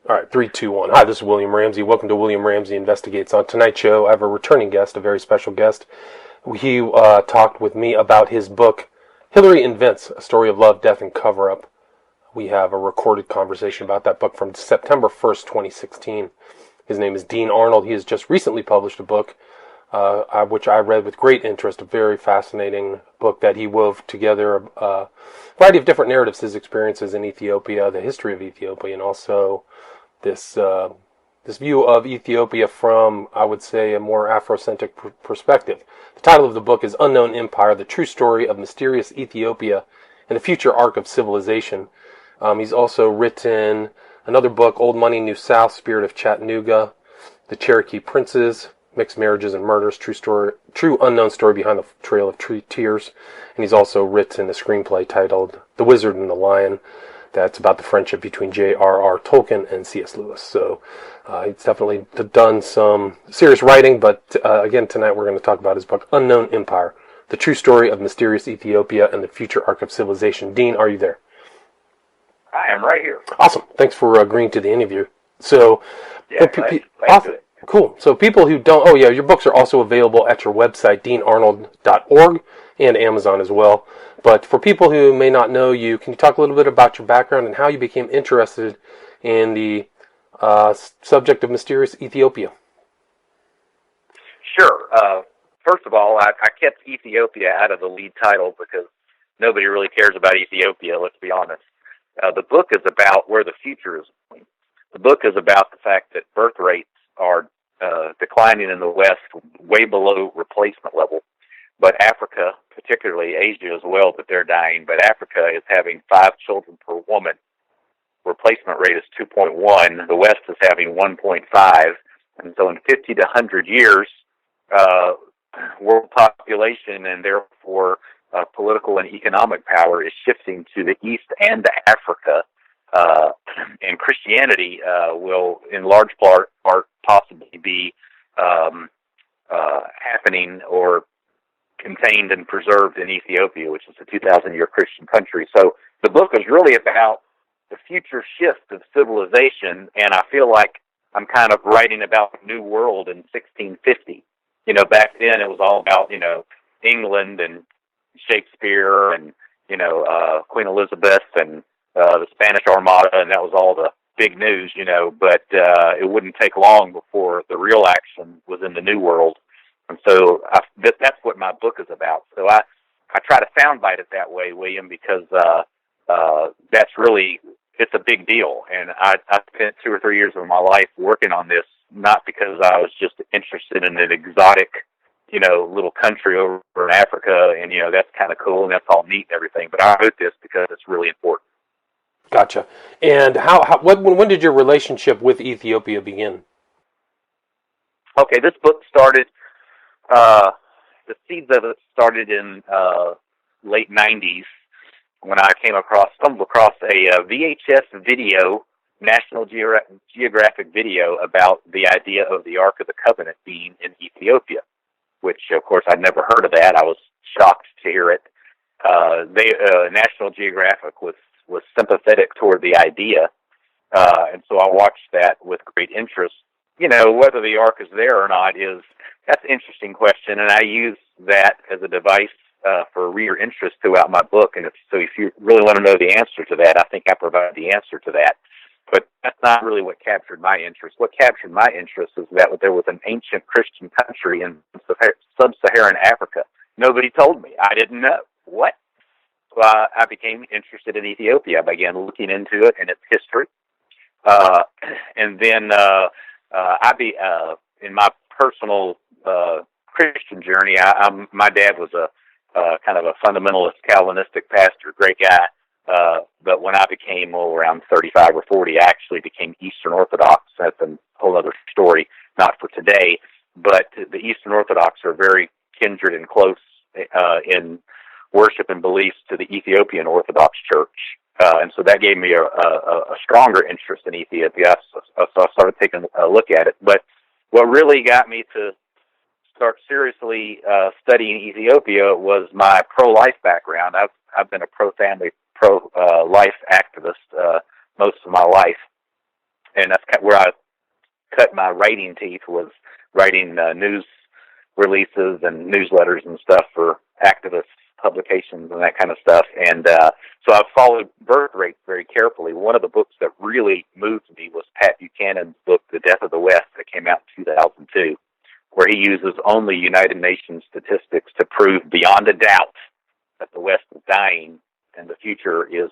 All right, three, two, one. Hi, this is William Ramsey. Welcome to William Ramsey Investigates. On tonight's show, I have a returning guest, a very special guest. He talked with me about his book, Hillary Invents, A Story of Love, Death, and Cover-Up. We have a recorded conversation about that book from September 1st, 2016. His name is Dean Arnold. He has just recently published a book, which I read with great interest, a very fascinating book that he wove together a variety of different narratives, his experiences in Ethiopia, the history of Ethiopia, and also this view of Ethiopia from, I would say, a more Afrocentric perspective. The title of the book is Unknown Empire, The True Story of Mysterious Ethiopia and the Future Arc of Civilization. He's also written another book, Old Money, New South, Spirit of Chattanooga, The Cherokee Princes, Mixed Marriages and Murders, True Unknown Story Behind the Trail of Tears. And he's also written a screenplay titled The Wizard and the Lion, that's about the friendship between J.R.R. Tolkien and C.S. Lewis. So he's definitely done some serious writing, but again, tonight we're going to talk about his book, Unknown Empire, The True Story of Mysterious Ethiopia and the Future Arc of Civilization. Dean, are you there? I am right here. Awesome. Thanks for agreeing to the interview. So, yeah, awesome. Cool. So people who don't, your books are also available at your website, deanarnold.org, and Amazon as well. But for people who may not know you, can you talk a little bit about your background and how you became interested in the subject of mysterious Ethiopia? Sure. First of all, I kept Ethiopia out of the lead title because nobody really cares about Ethiopia, let's be honest. The book is about where the future is going. The book is about the fact that birth rates are declining in the West way below replacement level. But Africa, particularly Asia as well, but they're dying. But Africa is having 5 children per woman. Replacement rate is 2.1. The West is having 1.5. And so in 50 to 100 years, world population and therefore political and economic power is shifting to the East and to Africa. And Christianity will, in large part possibly be happening or contained and preserved in Ethiopia, which is a 2,000-year Christian country. So the book is really about the future shift of civilization, and I feel like I'm kind of writing about the New World in 1650. Back then it was all about, England and Shakespeare and, Queen Elizabeth and the Spanish Armada, and that was all the big news, but it wouldn't take long before the real action was in the New World. And so that's what my book is about. So I try to soundbite it that way, William, because that's really, it's a big deal. And I spent 2 or 3 years of my life working on this, not because I was just interested in an exotic, little country over in Africa, and, that's kind of cool and that's all neat and everything. But I wrote this because it's really important. Gotcha. And when did your relationship with Ethiopia begin? Okay, this book started, the seeds of it started in late 90s when I stumbled across a VHS video, National Geographic video, about the idea of the Ark of the Covenant being in Ethiopia, which, of course, I'd never heard of that. I was shocked to hear it. National Geographic was sympathetic toward the idea, and so I watched that with great interest. Whether the Ark is there or not that's an interesting question, and I use that as a device for reader interest throughout my book. And if you really want to know the answer to that, I think I provide the answer to that. But that's not really what captured my interest. What captured my interest is that there was an ancient Christian country in sub-Saharan Africa. Nobody told me. I didn't know. What? I became interested in Ethiopia. I began looking into it and its history. And then in my personal Christian journey, my dad was a kind of a fundamentalist Calvinistic pastor, great guy. But when I became around 35 or 40, I actually became Eastern Orthodox. That's a whole other story, not for today. But the Eastern Orthodox are very kindred and close in worship and beliefs to the Ethiopian Orthodox Church. And so that gave me a stronger interest in Ethiopia. So I started taking a look at it. But what really got me to start seriously studying Ethiopia was my pro-life background. I've been a pro-family, pro-life activist most of my life. and that's where I cut my writing teeth, was writing news releases and newsletters and stuff for activist publications and that kind of stuff. And so I've followed birth rates very carefully. One of the books that really moved me was Pat Buchanan's book, The Death of the West, that came out in 2002, where he uses only United Nations statistics to prove beyond a doubt that the West is dying and the future is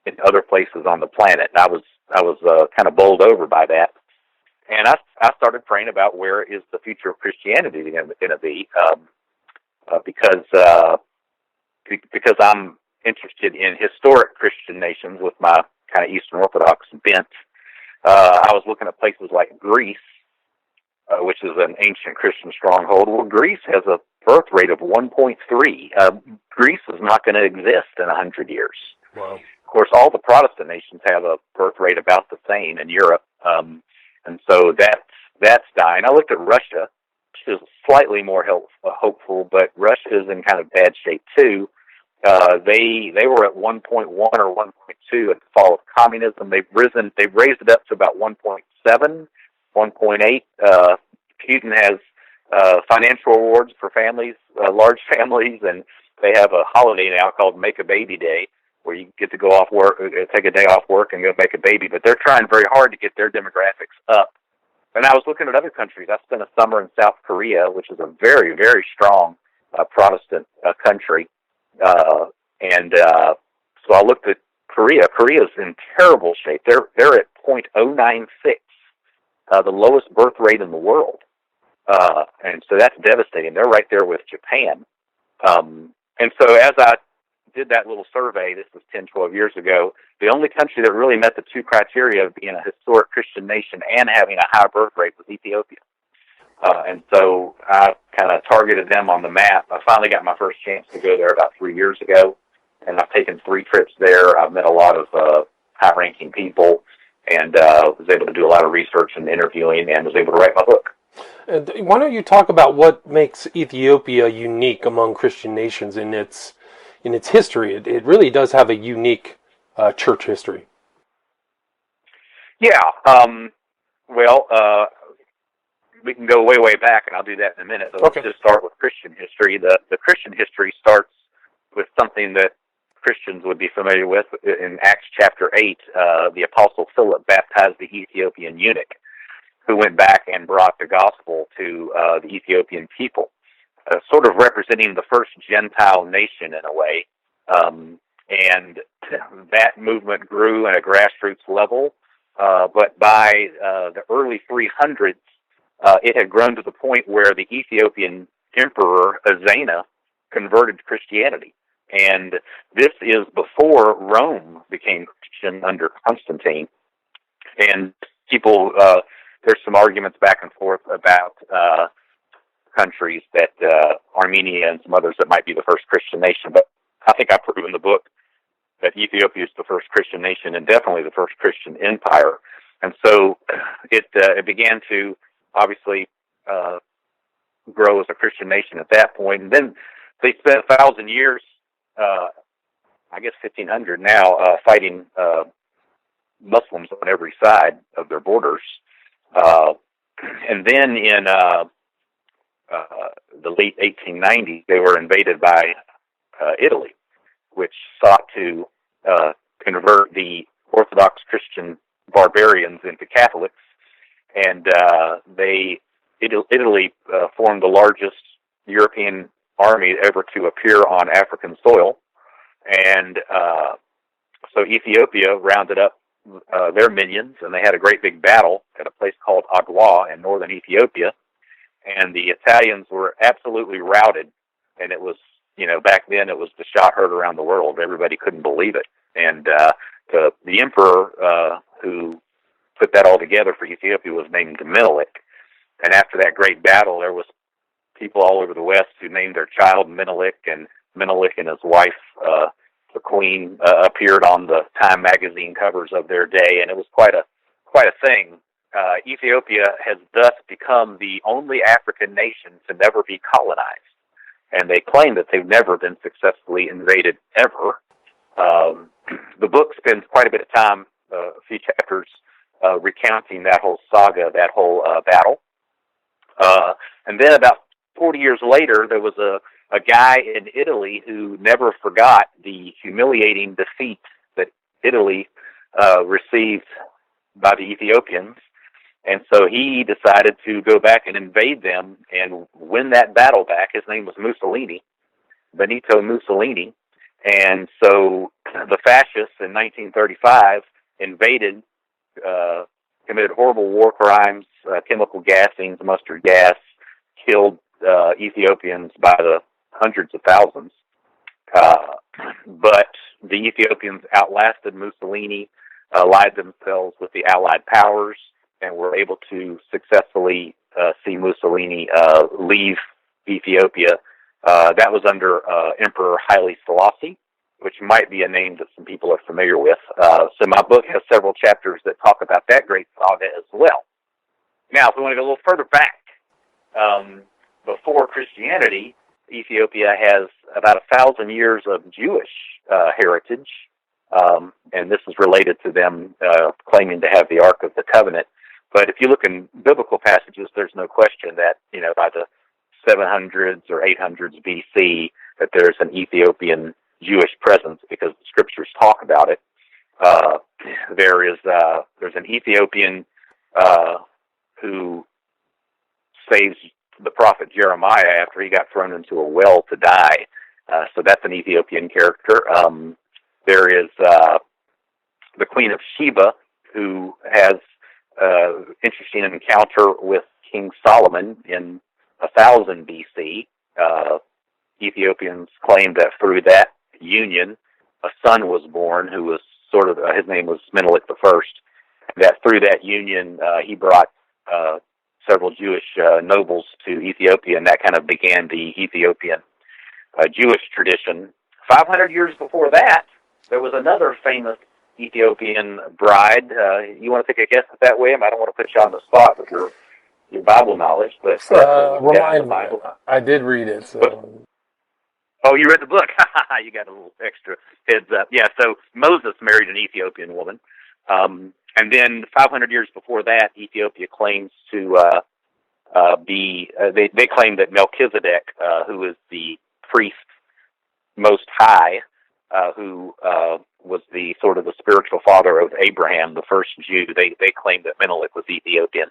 in other places on the planet. And I was kind of bowled over by that. And I started praying about where is the future of Christianity going to be, because I'm interested in historic Christian nations with my kind of Eastern Orthodox bent. I was looking at places like Greece, which is an ancient Christian stronghold. Well, Greece has a birth rate of 1.3. Greece is not going to exist in 100 years. Wow. Of course, all the Protestant nations have a birth rate about the same in Europe. And so that's dying. I looked at Russia, which is slightly more hopeful, but Russia is in kind of bad shape too. They were at 1.1 or 1.2 at the fall of communism. They've raised it up to about 1.7, 1.8. Putin has financial rewards for families, large families, and they have a holiday now called Make a Baby Day, where you get to go off work, take a day off work and go make a baby. But they're trying very hard to get their demographics up. And I was looking at other countries. I spent a summer in South Korea, which is a very, very strong Protestant country. So I looked at Korea. Korea's in terrible shape. They're at 0.096, the lowest birth rate in the world. And so that's devastating. They're right there with Japan. And so as I did that little survey, this was 10, 12 years ago, the only country that really met the two criteria of being a historic Christian nation and having a high birth rate was Ethiopia. And so I kind of targeted them on the map. I finally got my first chance to go there about 3 years ago, and I've taken 3 trips there. I've met a lot of high-ranking people, and was able to do a lot of research and interviewing, and was able to write my book. And why don't you talk about what makes Ethiopia unique among Christian nations in its history? It really does have a unique church history. Yeah. We can go way, way back, and I'll do that in a minute. But Okay. Let's just start with Christian history. The Christian history starts with something that Christians would be familiar with. In Acts chapter 8, the Apostle Philip baptized the Ethiopian eunuch, who went back and brought the gospel to the Ethiopian people, sort of representing the first Gentile nation in a way. And that movement grew at a grassroots level, but by the early 300s, it had grown to the point where the Ethiopian emperor, Azena, converted to Christianity. And this is before Rome became Christian under Constantine. And people, there's some arguments back and forth about countries that Armenia and some others that might be the first Christian nation. But I think I prove in the book that Ethiopia is the first Christian nation and definitely the first Christian empire. And so it began to obviously grow as a Christian nation at that point. And then they spent 1,000 years, I guess 1,500 now, fighting Muslims on every side of their borders. And then in the late 1890s, they were invaded by Italy, which sought to convert the Orthodox Christian barbarians into Catholics. And Italy formed the largest European army ever to appear on African soil. And so Ethiopia rounded up their minions, and they had a great big battle at a place called Agwa in northern Ethiopia. And the Italians were absolutely routed. And it was, back then it was the shot heard around the world. Everybody couldn't believe it. And the emperor who put that all together for Ethiopia was named Menelik. And after that great battle, there was people all over the West who named their child Menelik, and Menelik and his wife, the Queen, appeared on the Time magazine covers of their day, and it was quite a thing. Ethiopia has thus become the only African nation to never be colonized, and they claim that they've never been successfully invaded ever. The book spends quite a bit of time, a few chapters, recounting that whole saga, that whole battle. And then about 40 years later, there was a guy in Italy who never forgot the humiliating defeat that Italy received by the Ethiopians. And so he decided to go back and invade them and win that battle back. His name was Mussolini, Benito Mussolini. And so the fascists in 1935 invaded, committed horrible war crimes, chemical gassings, mustard gas, killed Ethiopians by the hundreds of thousands. But the Ethiopians outlasted Mussolini, allied themselves with the Allied powers, and were able to successfully see Mussolini leave Ethiopia. That was under Emperor Haile Selassie, which might be a name that some people are familiar with. So my book has several chapters that talk about that great saga as well. Now, if we want to go a little further back, before Christianity, Ethiopia has about 1,000 years of Jewish heritage, and this is related to them claiming to have the Ark of the Covenant. But if you look in biblical passages, there's no question that, by the 700s or 800s BC, that there's an Ethiopian Jewish presence because the scriptures talk about it. There's an Ethiopian who saves the prophet Jeremiah after he got thrown into a well to die. So that's an Ethiopian character. There is the Queen of Sheba, who has interesting encounter with King Solomon in 1000 BC. Ethiopians claim that through that union, a son was born who was his name was Menelik I. That through that union, he brought several Jewish nobles to Ethiopia, and that kind of began the Ethiopian Jewish tradition. 500 years before that, there was another famous Ethiopian bride. You want to take a guess at that, William? I don't want to put you on the spot with your Bible knowledge, but remind me. I did read it. So. Oh, you read the book? You got a little extra heads up. Yeah, so Moses married an Ethiopian woman. And then 500 years before that, Ethiopia claims to they claim that Melchizedek, who is the priest most high, who was the sort of the spiritual father of Abraham, the first Jew, they claim that Menelik was Ethiopian.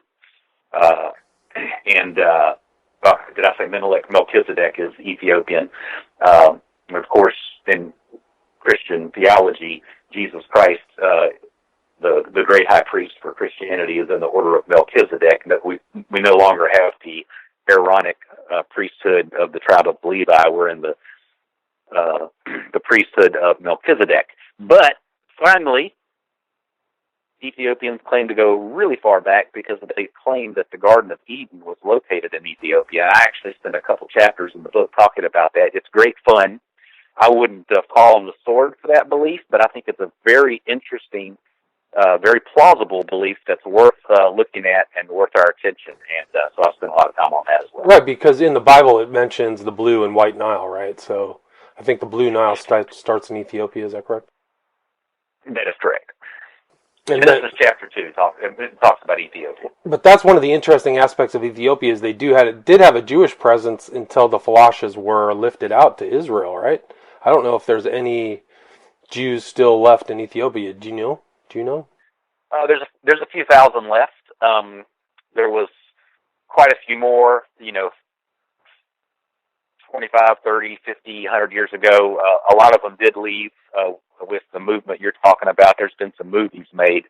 Did I say Menelik? Melchizedek is Ethiopian. Of course, in Christian theology, Jesus Christ, the great high priest for Christianity, is in the order of Melchizedek. That we no longer have the Aaronic priesthood of the tribe of Levi. We're in the priesthood of Melchizedek. But finally, Ethiopians claim to go really far back because they claim that the Garden of Eden was located in Ethiopia. I actually spent a couple chapters in the book talking about that. It's great fun. I wouldn't fall on the sword for that belief, but I think it's a very interesting, very plausible belief that's worth looking at and worth our attention. And so I spent a lot of time on that as well. Right, because in the Bible it mentions the Blue and White Nile, right? So I think the Blue Nile starts in Ethiopia. Is that correct? That is correct. And Genesis chapter 2 talks about Ethiopia. But that's one of the interesting aspects of Ethiopia is they did have a Jewish presence until the Philoshes were lifted out to Israel, right? I don't know if there's any Jews still left in Ethiopia. Do you know? There's a few thousand left. There was quite a few more, 25, 30, 50, 100 years ago. A lot of them did leave with the movement you're talking about. There's been some movies made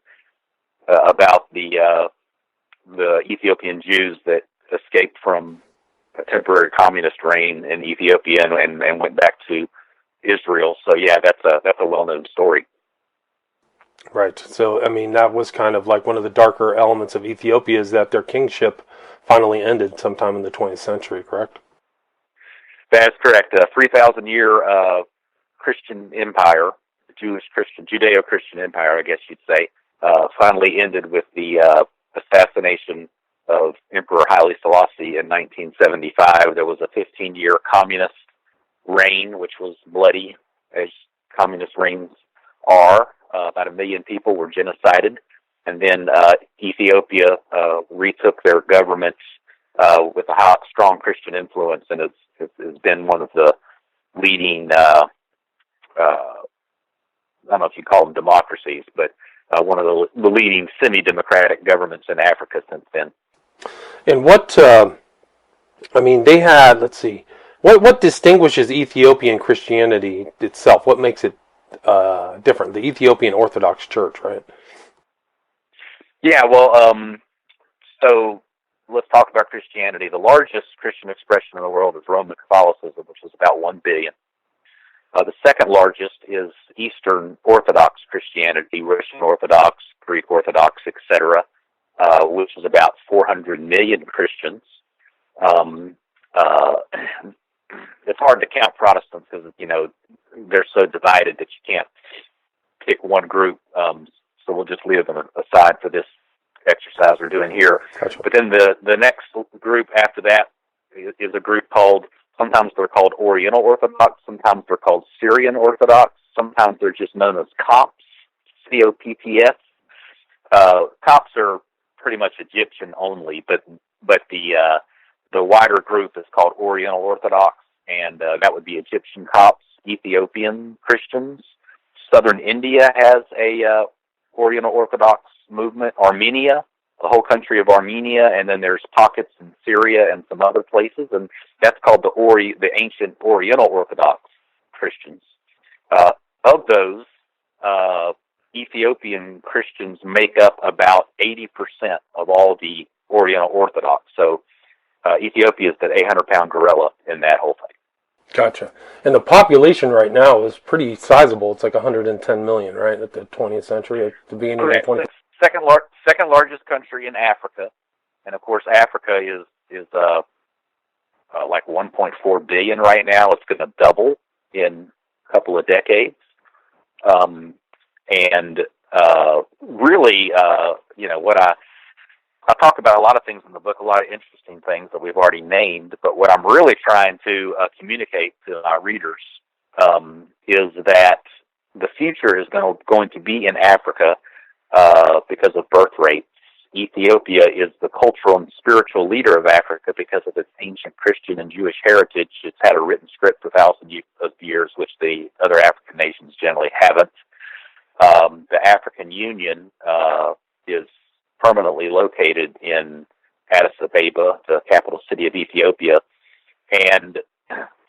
about the Ethiopian Jews that escaped from a temporary communist reign in Ethiopia and went back to Israel. So yeah, that's a well-known story. Right. So I mean, that was kind of like one of the darker elements of Ethiopia is that their kingship finally ended sometime in the 20th century. Correct? That's correct. A 3,000-year Christian empire, Judeo-Christian empire, I guess you'd say, finally ended with the assassination of Emperor Haile Selassie in 1975. There was a 15-year communist reign, which was bloody, as communist reigns are. About 1 million people were genocided. and then Ethiopia retook their government with a strong Christian influence, and has been one of the leading, I don't know if you call them democracies, but one of the leading semi-democratic governments in Africa since then. And what, they had, let's see, what distinguishes Ethiopian Christianity itself? What makes it different? The Ethiopian Orthodox Church, right? Yeah, well, so let's talk about Christianity. The largest Christian expression in the world is Roman Catholicism, which is about 1 billion. The second largest is Eastern Orthodox Christianity, Russian Orthodox, Greek Orthodox, etc., which is about 400 million Christians. It's hard to count Protestants because, they're so divided that you can't pick one group. So we'll just leave them aside for this exercise we're doing here. Gotcha. But then the next group after that is a group called, sometimes they're called Oriental Orthodox, sometimes they're called Syrian Orthodox, sometimes they're just known as Copts, C-O-P-T-S. Copts are pretty much Egyptian only, but the wider group is called Oriental Orthodox, and that would be Egyptian Copts, Ethiopian Christians. Southern India has a Oriental Orthodox movement. Armenia, the whole country of Armenia, and then there's pockets in Syria and some other places, and that's called the ancient Oriental Orthodox Christians. Of those, Ethiopian Christians make up about 80% of all the Oriental Orthodox. So Ethiopia is the 800-pound gorilla in that whole thing. Gotcha. And the population right now is pretty sizable. It's like 110 million, right, at the 20th century, at the beginning of the 20th. Second largest country in Africa, and of course Africa is like 1.4 billion right now. It's going to double in a couple of decades, and really, what I talk about a lot of things in the book, a lot of interesting things that we've already named, but what I'm really trying to communicate to my readers is that the future is going to be in Africa because of birth rates. Ethiopia is the cultural and spiritual leader of Africa because of its ancient Christian and Jewish heritage. It's had a written script for thousands of years, which the other African nations generally haven't. The African Union is permanently located in Addis Ababa, the capital city of Ethiopia, and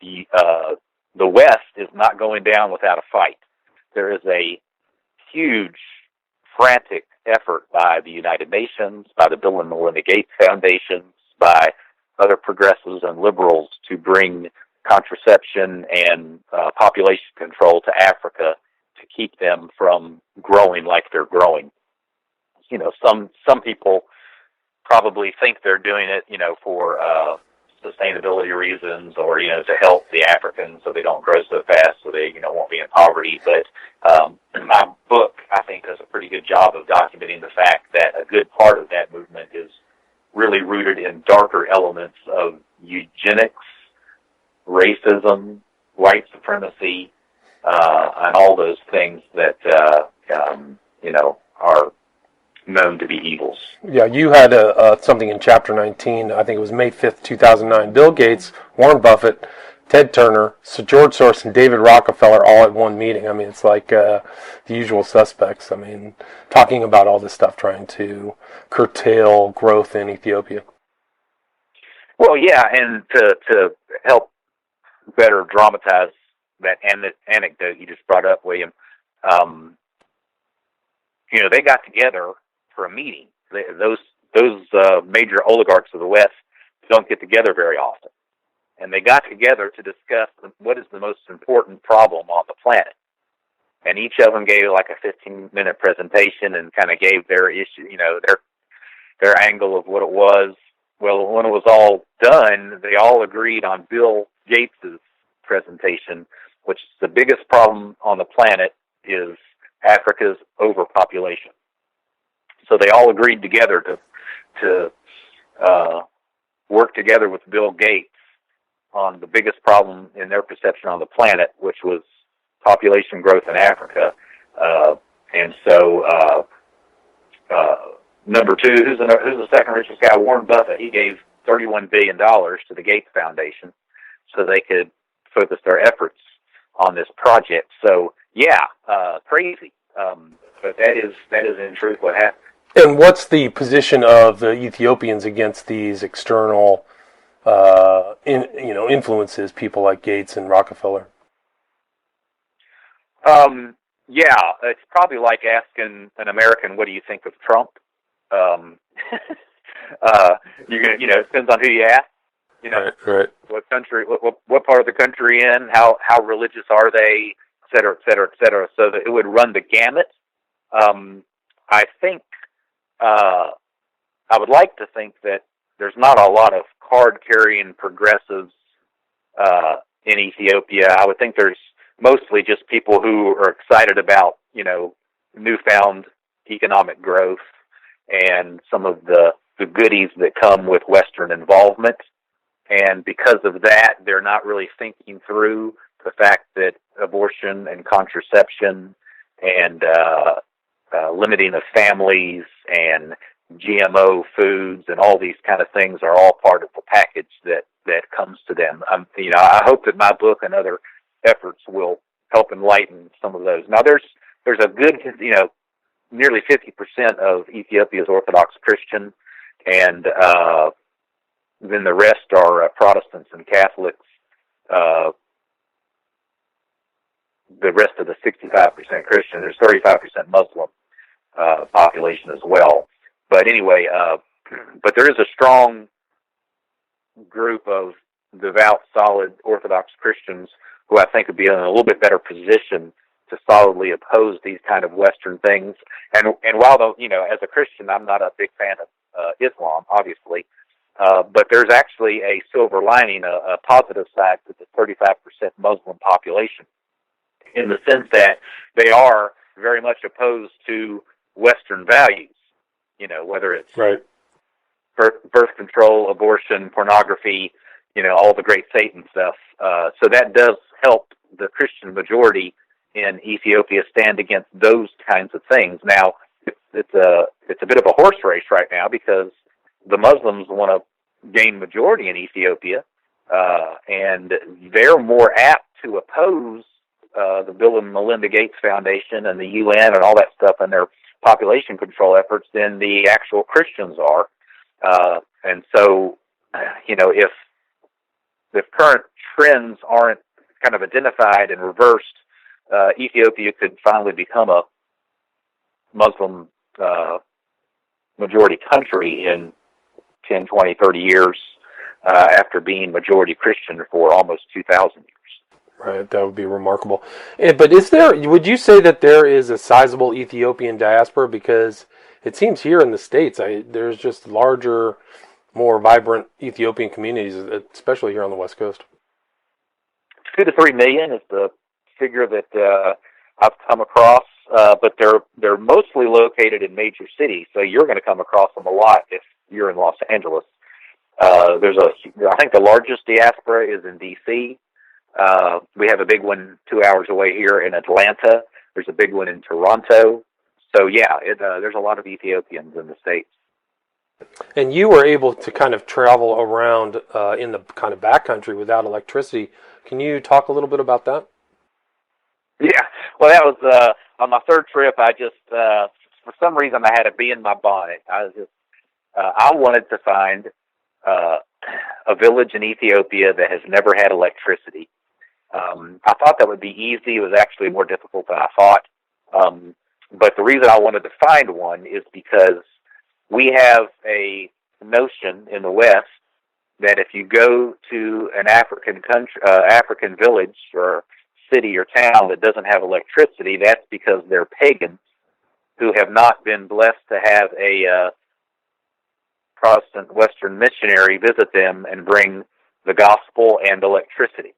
the West is not going down without a fight. There is a huge, frantic effort by the United Nations, by the Bill and Melinda Gates Foundations, by other progressives and liberals to bring contraception and population control to Africa to keep them from growing like they're growing. Some people probably think they're doing it, for sustainability reasons or, to help the Africans so they don't grow so fast so they, won't be in poverty. But my book, I think, does a pretty good job of documenting the fact that a good part of that movement is really rooted in darker elements of eugenics, racism, white supremacy, and all those things that, are known to be evils. Yeah, you had something in Chapter 19, I think it was May 5th, 2009. Bill Gates, Warren Buffett, Ted Turner, Sir George Soros, and David Rockefeller all at one meeting. It's like the usual suspects. Talking about all this stuff, trying to curtail growth in Ethiopia. Well, yeah, and to help better dramatize that anecdote you just brought up, William, they got together for a meeting. Those major oligarchs of the West don't get together very often. And they got together to discuss what is the most important problem on the planet. And each of them gave like a 15-minute presentation and kind of gave their issue, their angle of what it was. Well, when it was all done, they all agreed on Bill Gates's presentation, which is the biggest problem on the planet is Africa's overpopulation. So they all agreed together to work together with Bill Gates on the biggest problem in their perception on the planet, which was population growth in Africa. And so Number two, who's the second richest guy? Warren Buffett. He gave $31 billion to the Gates Foundation so they could focus their efforts on this project. So yeah, crazy. But that is in truth what happened. And what's the position of the Ethiopians against these external, influences, people like Gates and Rockefeller? Yeah, it's probably like asking an American, "What do you think of Trump?" You're gonna, it depends on who you ask. Right. What country, what part of the country in, how religious are they, et cetera, et cetera, et cetera. So that it would run the gamut. I think I would like to think that there's not a lot of card-carrying progressives in Ethiopia. I would think there's mostly just people who are excited about, newfound economic growth and some of the goodies that come with Western involvement. And because of that, they're not really thinking through the fact that abortion and contraception and limiting of families and GMO foods and all these kind of things are all part of the package that comes to them. I hope that my book and other efforts will help enlighten some of those. Now, there's a good, nearly 50% of Ethiopia's Orthodox Christian, and then the rest are Protestants and Catholics. The rest of the 65% Christian, there's 35% Muslim population as well. But anyway, but there is a strong group of devout, solid Orthodox Christians who I think would be in a little bit better position to solidly oppose these kind of Western things. And while, as a Christian, I'm not a big fan of Islam, obviously, but there's actually a silver lining, a positive side to the 35% Muslim population, in the sense that they are very much opposed to Western values, whether it's right. birth control, abortion, pornography, all the great Satan stuff. So that does help the Christian majority in Ethiopia stand against those kinds of things. Now, it's a bit of a horse race right now because the Muslims want to gain majority in Ethiopia, and they're more apt to oppose the Bill and Melinda Gates Foundation and the UN and all that stuff and their population control efforts than the actual Christians are. And so, if current trends aren't kind of identified and reversed, Ethiopia could finally become a Muslim majority country in 10, 20, 30 years after being majority Christian for almost 2,000 years. Right, that would be remarkable. But would you say that there is a sizable Ethiopian diaspora? Because it seems here in the States, there's just larger, more vibrant Ethiopian communities, especially here on the West Coast. 2 to 3 million is the figure that I've come across, but they're mostly located in major cities, so you're going to come across them a lot if you're in Los Angeles. I think the largest diaspora is in D.C. We have a big one 2 hours away here in Atlanta. There's a big one in Toronto. So yeah, there's a lot of Ethiopians in the States. And you were able to kind of travel around in the kind of backcountry without electricity. Can you talk a little bit about that? Yeah, well, that was on my third trip. I just, for some reason, I had to be in my bonnet. I wanted to find a village in Ethiopia that has never had electricity. I thought that would be easy. It was actually more difficult than I thought. But the reason I wanted to find one is because we have a notion in the West that if you go to an African village or city or town that doesn't have electricity, that's because they're pagans who have not been blessed to have a Protestant Western missionary visit them and bring the gospel and electricity.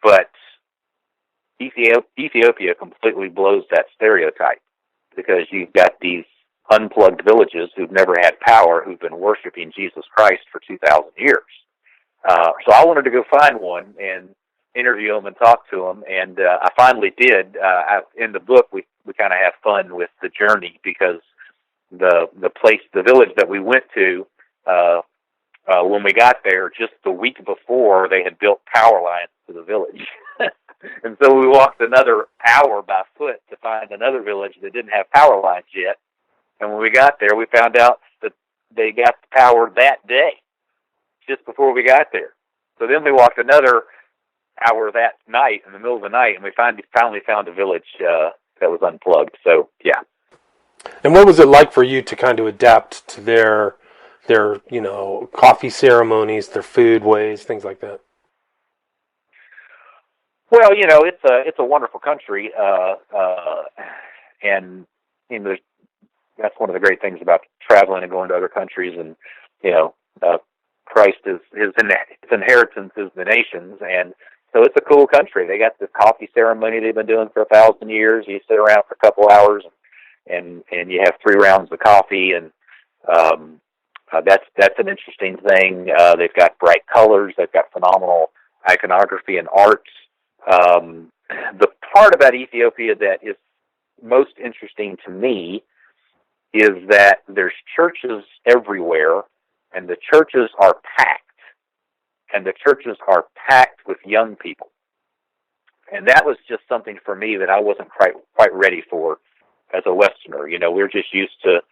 But Ethiopia completely blows that stereotype because you've got these unplugged villages who've never had power, who've been worshiping Jesus Christ for 2,000 years. So I wanted to go find one, and interview them and talk to them, and I finally did. In the book, we kind of have fun with the journey because the village that we went to, when we got there, just the week before, they had built power lines to the village. And so we walked another hour by foot to find another village that didn't have power lines yet. And when we got there, we found out that they got the power that day, just before we got there. So then we walked another hour that night, in the middle of the night, and we finally found a village that was unplugged. So, yeah. And what was it like for you to kind of adapt to their coffee ceremonies, their food ways, things like that? Well, it's a wonderful country, and that's one of the great things about traveling and going to other countries. And Christ his inheritance is the nations, and so it's a cool country. They got this coffee ceremony they've been doing for 1,000 years. You sit around for a couple hours, and you have 3 rounds of coffee, and that's an interesting thing. They've got bright colors. They've got phenomenal iconography and art. The part about Ethiopia that is most interesting to me is that there's churches everywhere, and the churches are packed, and the churches are packed with young people. And that was just something for me that I wasn't quite ready for as a Westerner. We're just used to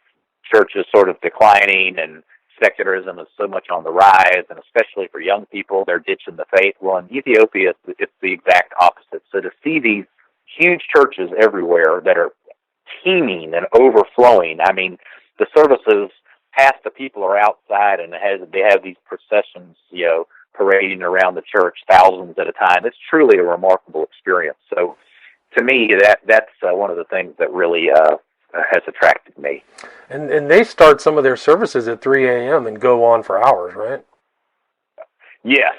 churches sort of declining, and secularism is so much on the rise, and especially for young people, they're ditching the faith. Well, in Ethiopia, it's the exact opposite. So to see these huge churches everywhere that are teeming and overflowing, I mean, the services, half the people are outside, and they have these processions, parading around the church, thousands at a time. It's truly a remarkable experience. So to me, that's one of the things that really has attracted me. And they start some of their services at 3 a.m. and go on for hours, right? Yes.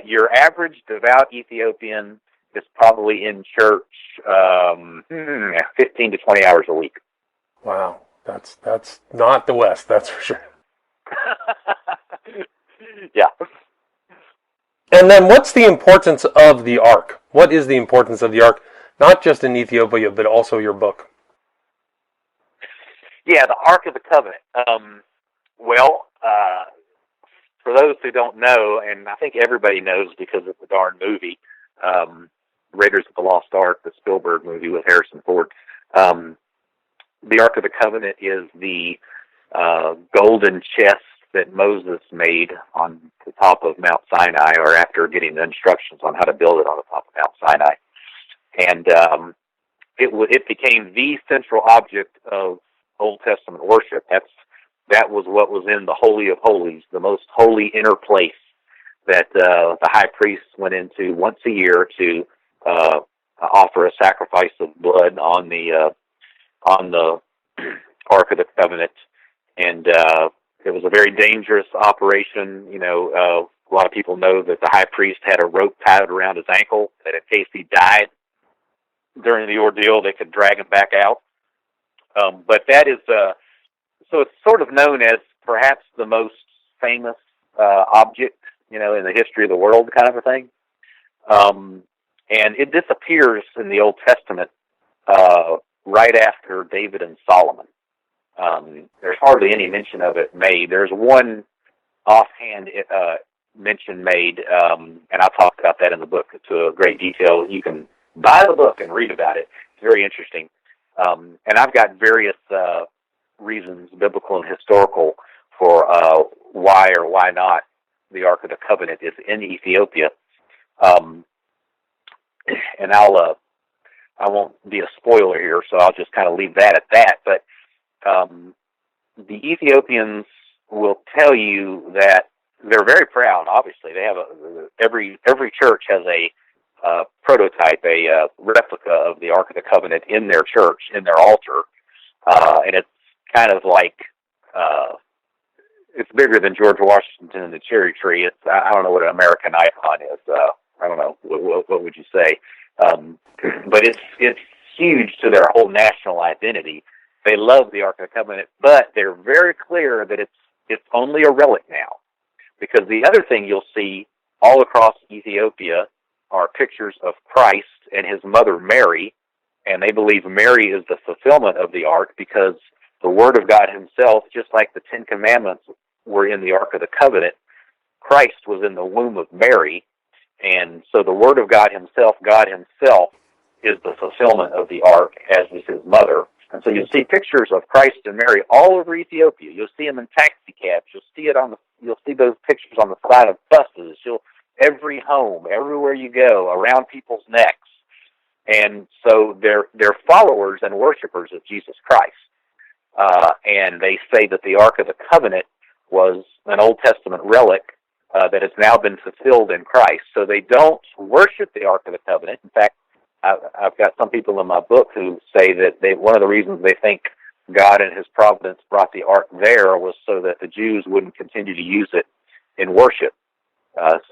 Your average devout Ethiopian is probably in church 15 to 20 hours a week. Wow. That's not the West, that's for sure. Yeah. And then what's the importance of the Ark? What is the importance of the Ark, not just in Ethiopia, but also your book? Yeah, the Ark of the Covenant. For those who don't know, and I think everybody knows because of the darn movie, Raiders of the Lost Ark, the Spielberg movie with Harrison Ford, the Ark of the Covenant is the golden chest that Moses made on the top of Mount Sinai, or after getting the instructions on how to build it on the top of Mount Sinai. And it became the central object of Old Testament worship. That was what was in the Holy of Holies, the most holy inner place that the high priest went into once a year to offer a sacrifice of blood on the Ark of the Covenant. And it was a very dangerous operation. A lot of people know that the high priest had a rope tied around his ankle, that in case he died during the ordeal, they could drag him back out. But that is, so it's sort of known as perhaps the most famous object, in the history of the world, kind of a thing. And it disappears in the Old Testament right after David and Solomon. There's hardly any mention of it made. There's one offhand mention made, and I talk about that in the book to a great detail. You can buy the book and read about it. It's very interesting. And I've got various reasons, biblical and historical, for why or why not the Ark of the Covenant is in Ethiopia. And I won't be a spoiler here, so I'll just kind of leave that at that. But the Ethiopians will tell you that they're very proud. Obviously, they have every church has a prototype, a replica of the Ark of the Covenant in their church, in their altar, and it's kind of like it's bigger than George Washington and the cherry tree. I don't know what an American icon is. I don't know what would you say, but it's huge to their whole national identity. They love the Ark of the Covenant, but they're very clear that it's only a relic now, because the other thing you'll see all across Ethiopia are pictures of Christ and his mother Mary, and they believe Mary is the fulfillment of the ark because the Word of God himself, just like the Ten Commandments were in the Ark of the Covenant, Christ was in the womb of Mary, and so the Word of God himself, is the fulfillment of the ark, as is his mother. And so you'll see pictures of Christ and Mary all over Ethiopia. You'll see them in taxi cabs. You'll see those pictures on the side of buses. Every home, everywhere you go, around people's necks. And so they're followers and worshipers of Jesus Christ. And they say that the Ark of the Covenant was an Old Testament relic that has now been fulfilled in Christ. So they don't worship the Ark of the Covenant. In fact, I've got some people in my book who say that one of the reasons they think God in his providence brought the Ark there was so that the Jews wouldn't continue to use it in worship.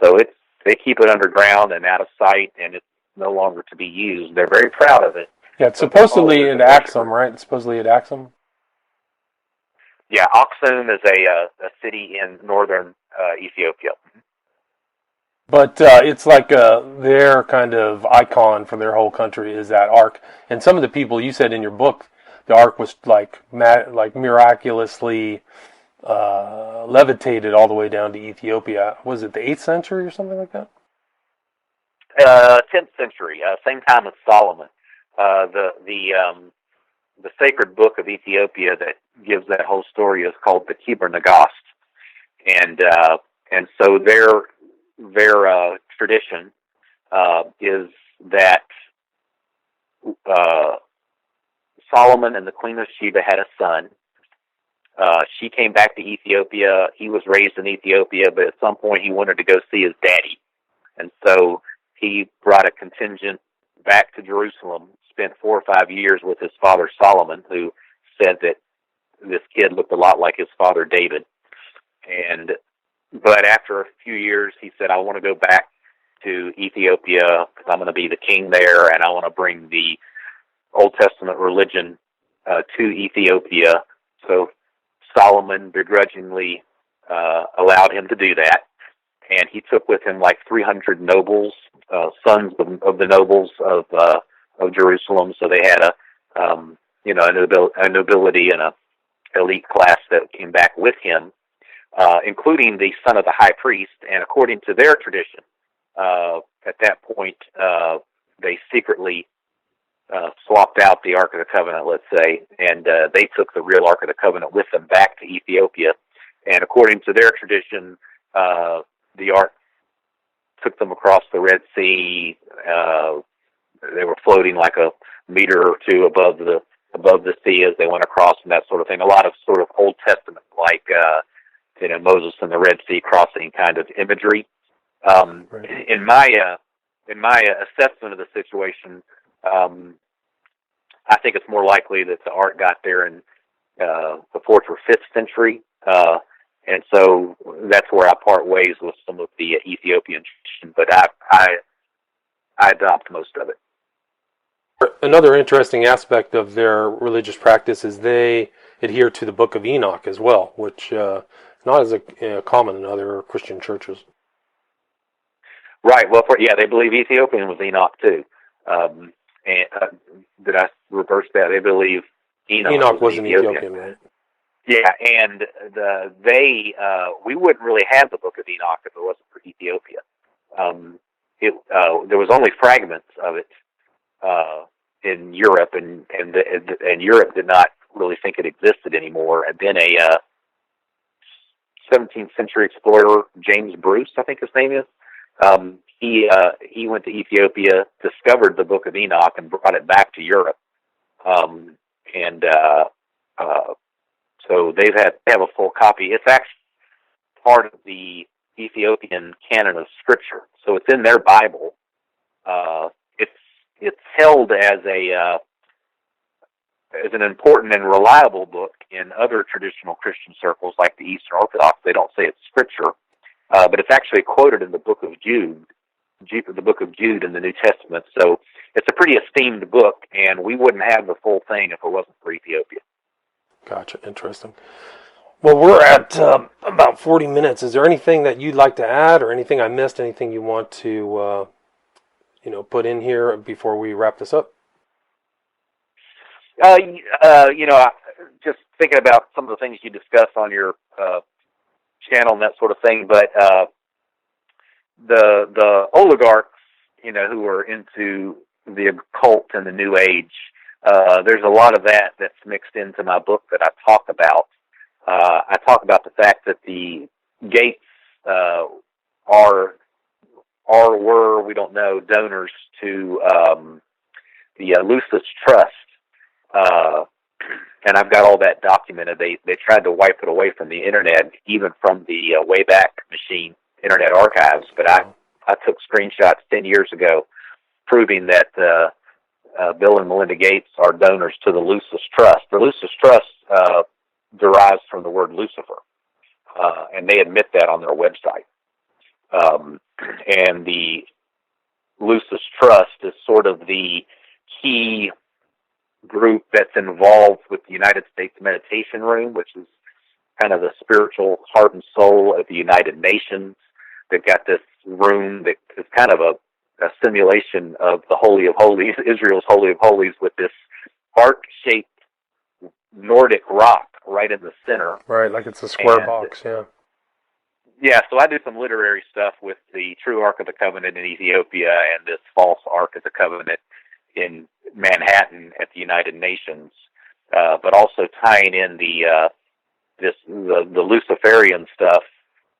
So they keep it underground and out of sight, and it's no longer to be used. They're very proud of it. Yeah, it's supposedly in Axum, right? It's supposedly at Axum. Yeah, Aksum is a city in northern Ethiopia. But it's like their kind of icon for their whole country is that ark. And some of the people you said in your book, the ark was like miraculously levitated all the way down to Ethiopia. Was it the 8th century or something like that? 10th century, same time as Solomon. The sacred book of Ethiopia that gives that whole story is called the Kibber Nagast, and so their tradition is that Solomon and the Queen of Sheba had a son. She came back to Ethiopia. He was raised in Ethiopia, but at some point he wanted to go see his daddy, and so he brought a contingent back to Jerusalem, spent 4 or 5 years with his father Solomon, who said that this kid looked a lot like his father David. But after a few years, he said, I want to go back to Ethiopia because I'm going to be the king there, and I want to bring the Old Testament religion to Ethiopia. So Solomon begrudgingly allowed him to do that, and he took with him like 300 nobles, sons of the nobles of Jerusalem. So they had a nobility and a elite class that came back with him, including the son of the high priest. And according to their tradition, at that point, they secretly swapped out the Ark of the Covenant, let's say, and they took the real Ark of the Covenant with them back to Ethiopia. And according to their tradition, the Ark took them across the Red Sea. They were floating like a meter or two above the sea as they went across, and that sort of thing. A lot of sort of Old Testament, like Moses and the Red Sea crossing kind of imagery. Right. In my assessment of the situation, I think it's more likely that the Ark got there in the 4th or 5th century, and so that's where I part ways with some of the Ethiopian tradition. But I adopt most of it. Another interesting aspect of their religious practice is they adhere to the Book of Enoch as well, which is not as common in other Christian churches. Right. Well, they believe Ethiopian was Enoch too. And did I reverse that? They believe Enoch was an Ethiopian, right? Yeah, and we wouldn't really have the Book of Enoch if it wasn't for Ethiopia. There was only fragments of it in Europe, and Europe did not really think it existed anymore. And then a 17th century explorer, James Bruce, I think his name is, he went to Ethiopia, discovered the Book of Enoch, and brought it back to Europe. So they have a full copy. It's actually part of the Ethiopian canon of Scripture, so it's in their Bible. It's held as an important and reliable book in other traditional Christian circles, like the Eastern Orthodox. They don't say it's Scripture, but it's actually quoted in the Book of Jude, the Book of Jude in the New Testament. So it's a pretty esteemed book, and we wouldn't have the full thing if it wasn't for Ethiopia. Gotcha. Interesting. Well, we're at about 40 minutes. Is there anything that you'd like to add, or anything I missed? Anything you want to put in here before we wrap this up? Just thinking about some of the things you discuss on your channel and that sort of thing, but the oligarchs, who are into the occult and the New Age, there's a lot of that's mixed into my book that I talk about. I talk about the fact that the Gates were, we don't know, donors to the Lucis Trust, and I've got all that documented. They tried to wipe it away from the internet, even from the Wayback Machine Internet Archives, but I took screenshots 10 years ago proving that Bill and Melinda Gates are donors to the Lucis Trust. The Lucis Trust derives from the word Lucifer, and they admit that on their website. And the Lucis Trust is sort of the key group that's involved with the United States Meditation Room, which is kind of the spiritual heart and soul of the United Nations. They've got this room that is kind of a simulation of the Holy of Holies, Israel's Holy of Holies, with this arc-shaped Nordic rock right in the center. Right, like it's a square box, yeah. Yeah, so I do some literary stuff with the true Ark of the Covenant in Ethiopia and this false Ark of the Covenant in Manhattan at the United Nations, but also tying in the Luciferian stuff,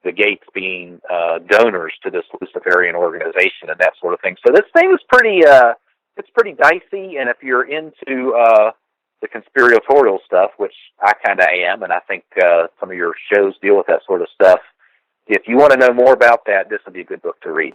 the Gates being donors to this Luciferian organization and that sort of thing. So this thing is pretty dicey, and if you're into the conspiratorial stuff, which I kind of am, and I think some of your shows deal with that sort of stuff, if you want to know more about that, this would be a good book to read.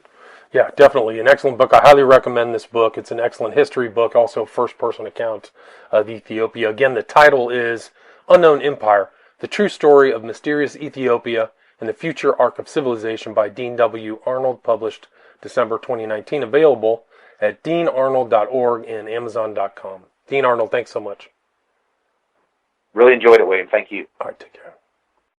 Yeah, definitely. An excellent book. I highly recommend this book. It's an excellent history book, also first-person account of Ethiopia. Again, the title is Unknown Empire, The True Story of Mysterious Ethiopia and the Future Arc of Civilization by Dean W. Arnold, published December 2019, available at deanarnold.org and amazon.com. Dean Arnold, thanks so much. Really enjoyed it, William. Thank you. All right, take care.